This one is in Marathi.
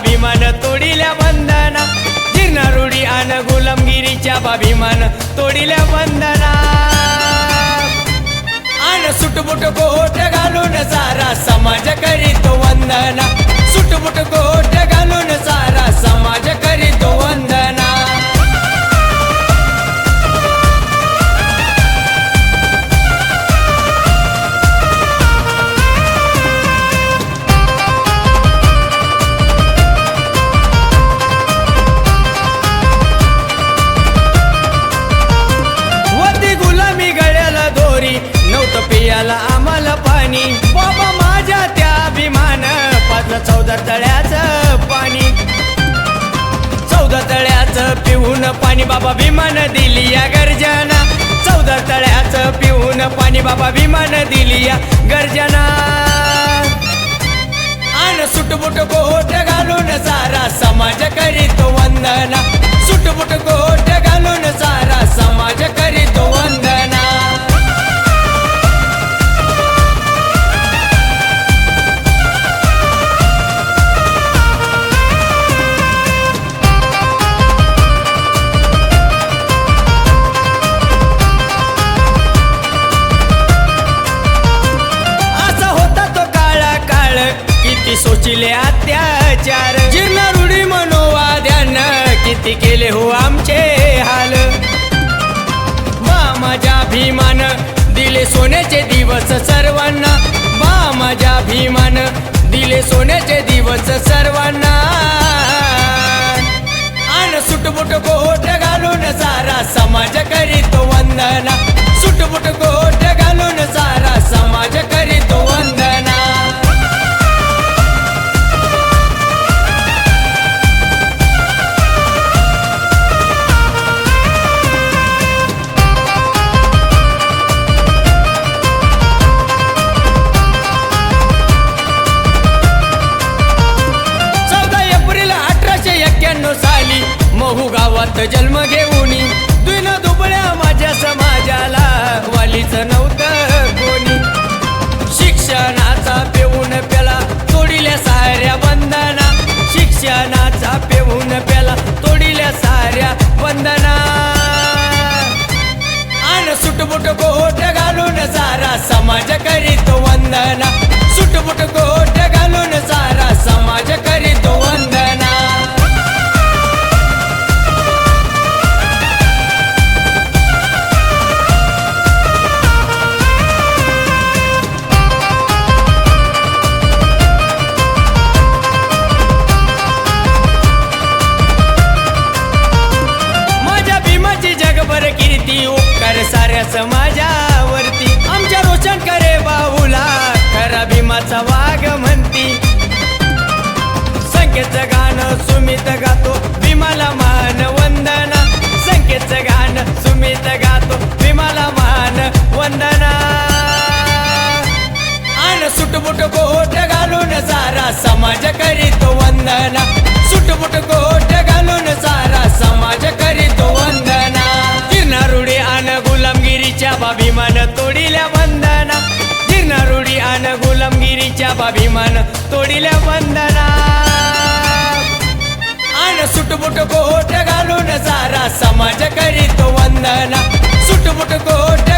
बाभिमान तोडिल्या बंधना, जीर्ण रूढी आन गुलामगिरीच्या बाभिमान तोडिल्या बंधना, आन सुटबुट कोट घालून सारा समाज करीतो वंदना, सुटबुट कोट घालून सारा समाज करीतो वंदना। नव्हतं पियाला आम्हाला पाणी, बाबा माझ्या त्या अभिमान पाजलं 14 तळ्याचं पाणी, 14 तळ्याचं पिऊन पाणी बाबा भीमान दिली या गर्जना, 14 तळ्याचं पिऊन पाणी बाबा भीमान दिली या गर्जना, आन सुटबुट कोट घालून सारा समाज करीतो वंदना, सुटबुट कोट घालून सारा समाज करीतो वंदना। किती सोचिले अत्याचार, जीर्ण रूढी मनोवाद्यानं किती केले हो आमचे हाल, माझ्या भीमान दिले सोन्याचे दिवस सर्वांना, माझ्या भीमान दिले सोन्याचे दिवस सर्वांना, आन सुटबुट कोट घालून सारा समाज करीतो वंदना, सुटबुट कोट घालून सारा समाज करीतो वंदना। साली महू गावात जन्म घेऊनी, दुन दुबळ्या माझ्या समाजाला वालीच नव्हतं कोणी, शिक्षणाचा पेऊन प्याला तोडिल्या साऱ्या बंधना, शिक्षणाचा पेऊन प्याला तोडिल्या साऱ्या बंधना, आन सुटबुट कोट घालून सारा समाज करीतो वंदना, सुटबुट कोट घालून सारा समाज करीतो वंदना। जगभर कीर्ती उपकार साऱ्या समाजावरती, आमच्या रोशन करे बाहुला खरा भीमाचा वाघ म्हणती, संख्येचं गाणं सुमित गातो भीमाला मान वंदना, संख्येचं गाणं सुमित गातो भीमाला मान वंदना, आन सुटबुट कोट घालून सारा समाज करीतो वंदना, सुटबुट कोट घालून सारा समाज करीतो वंदना, जीर्ण रूढी आन गुलामगिरीच्या बाभिमान तोडिल्या बंधना, जीर्ण रूढी आन गुलामगिरीच्या बाभिमान तोडिल्या बंधना, आन सुटबुट कोट घालून सारा समाज करीतो वंदना, सुटबुट कोट